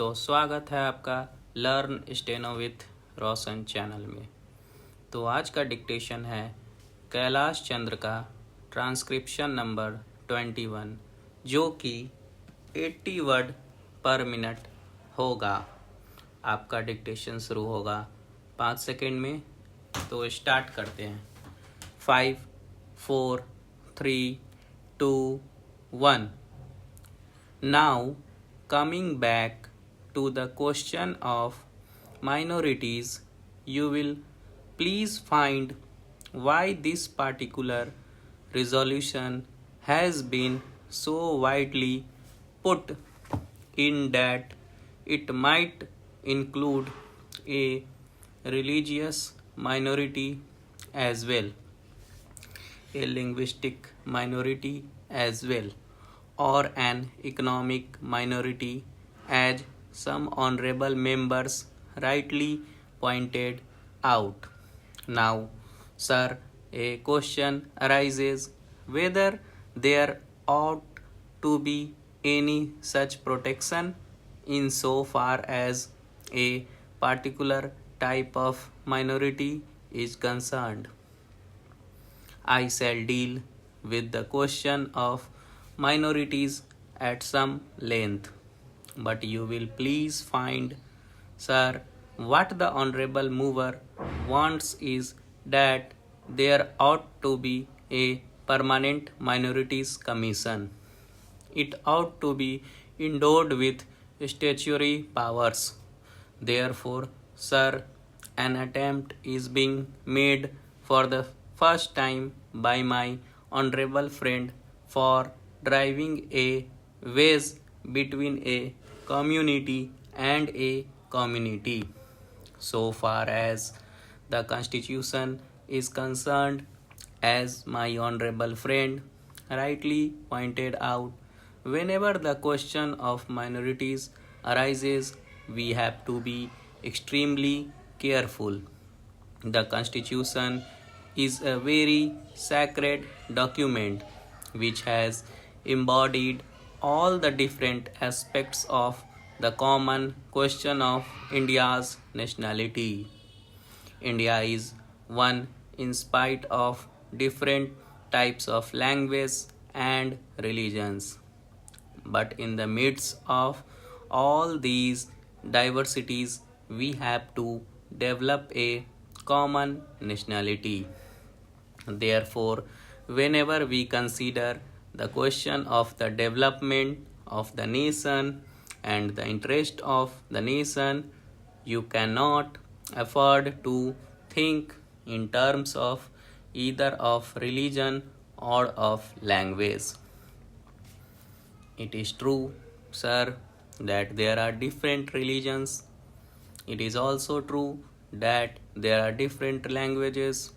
तो स्वागत है आपका learn steno with Roshan channel में। तो आज का डिक्टेशन है कैलाश चंद्र का ट्रांसक्रिप्शन नंबर 21 जो कि 80 वर्ड पर मिनट होगा। आपका डिक्टेशन शुरू होगा 5 सेकेंड में। तो स्टार्ट करते हैं। 5 4 3 2 1। Now coming back to the question of minorities, you will please find why this particular resolution has been so widely put in that it might include a religious minority as well, a linguistic minority as well, or an economic minority, as some honorable members rightly pointed out. Now, sir, a question arises whether there ought to be any such protection in so far as a particular type of minority is concerned. I shall deal with the question of minorities at some length, but you will please find, sir, what the honorable mover wants is that there ought to be a permanent minorities commission. It ought to be endowed with statutory powers. Therefore, sir, an attempt is being made for the first time by my honorable friend for driving a wedge between a community and a community. So far as the Constitution is concerned, as my honorable friend rightly pointed out, whenever the question of minorities arises, we have to be extremely careful. The Constitution is a very sacred document which has embodied all the different aspects of the common question of India's nationality. India is one in spite of different types of language and religions. But in the midst of all these diversities, we have to develop a common nationality. Therefore, whenever we consider the question of the development of the nation and the interest of the nation, you cannot afford to think in terms of either of religion or of language. It is true, sir, that there are different religions. It is also true that there are different languages.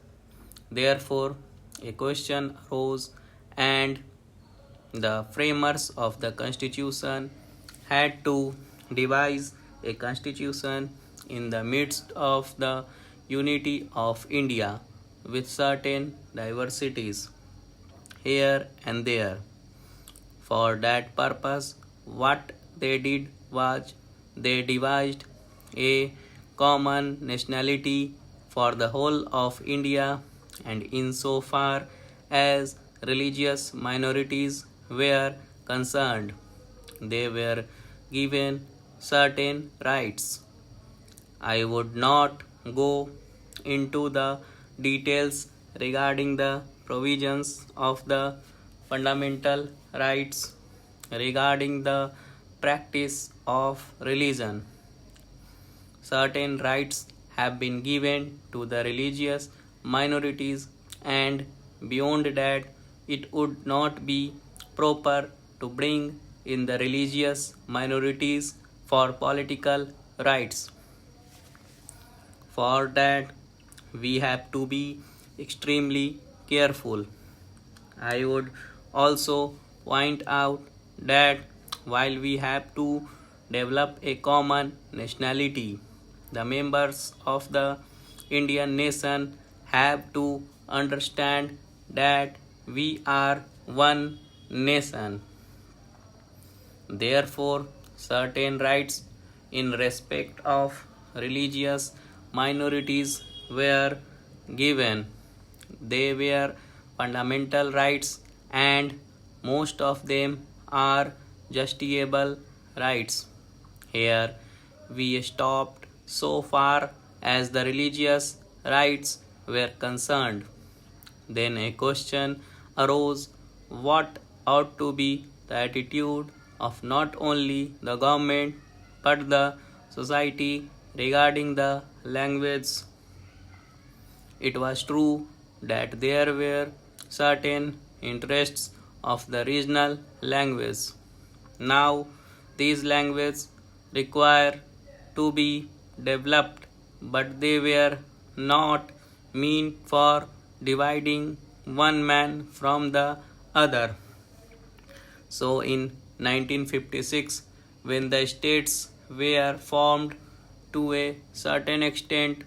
Therefore, a question arose, and the framers of the Constitution had to devise a constitution in the midst of the unity of India with certain diversities here and there. For that purpose, what they did was they devised a common nationality for the whole of India, and insofar as religious minorities were concerned, they were given certain rights. I would not go into the details regarding the provisions of the fundamental rights regarding the practice of religion. Certain rights have been given to the religious minorities, and beyond that, it would not be proper to bring in the religious minorities for political rights. For that, we have to be extremely careful. I would also point out that while we have to develop a common nationality, the members of the Indian nation have to understand that we are one nation. Therefore, certain rights in respect of religious minorities were given. They were fundamental rights, and most of them are justiciable rights. Here we stopped so far as the religious rights were concerned. Then a question arose: what ought to be the attitude of not only the government but the society regarding the language? It was true that there were certain interests of the regional language. Now, these languages require to be developed, but they were not meant for dividing one man from the other. So, in 1956, when the states were formed to a certain extent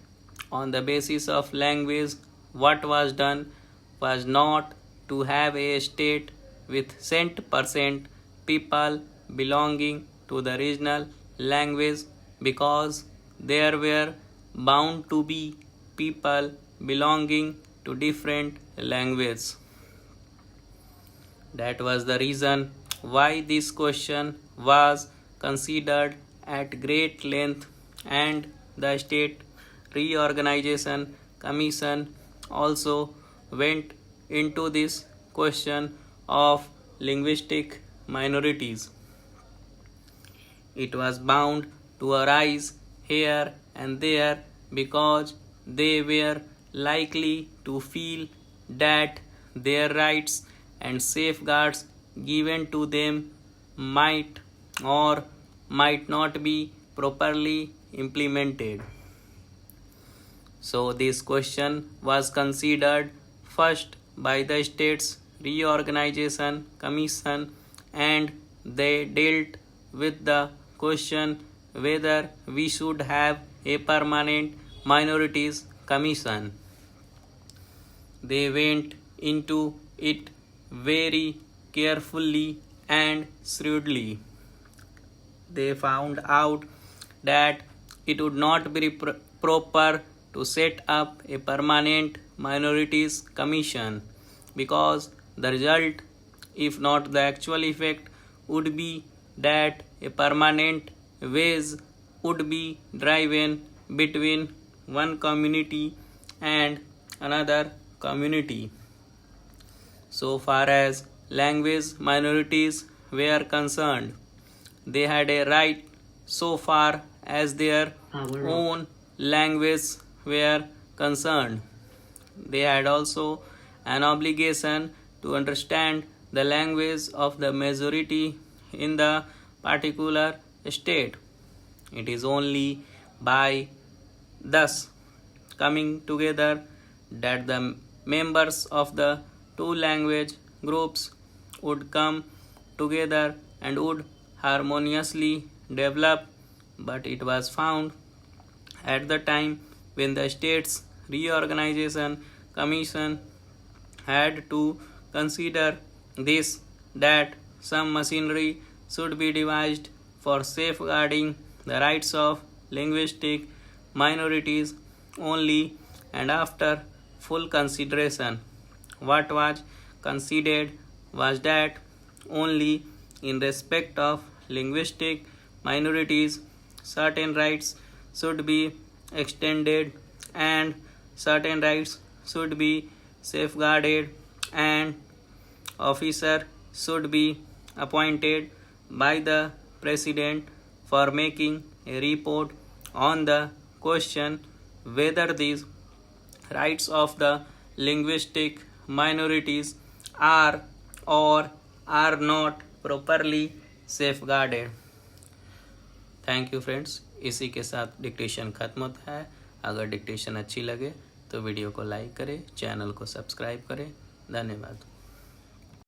on the basis of language, what was done was not to have a state with 100% people belonging to the regional language, because there were bound to be people belonging to different languages. That was the reason why this question was considered at great length, and the State Reorganization Commission also went into this question of linguistic minorities. It was bound to arise here and there because they were likely to feel that their rights and safeguards given to them might or might not be properly implemented. So this question was considered first by the States Reorganization Commission, and they dealt with the question whether we should have a permanent minorities commission. They went into it very carefully and shrewdly. They found out that it would not be proper to set up a permanent minorities commission, because the result, if not the actual effect, would be that a permanent wedge would be driven between one community and another community. So far as language minorities were concerned, they had a right so far as their own language were concerned. They had also an obligation to understand the language of the majority in the particular state. It is only by thus coming together that the members of the two language groups would come together and would harmoniously develop. But it was found at the time when the States Reorganization Commission had to consider this, that some machinery should be devised for safeguarding the rights of linguistic minorities only, and after full consideration, what was considered was that only in respect of linguistic minorities certain rights should be extended and certain rights should be safeguarded, and officer should be appointed by the president for making a report on the question whether these rights of the linguistic minorities are or are not properly safeguarded. Thank you friends. इसी के साथ dictation ख़त्म होता है। अगर dictation अच्छी लगे तो वीडियो को लाइक करें, चैनल को सब्सक्राइब करें। धन्यवाद।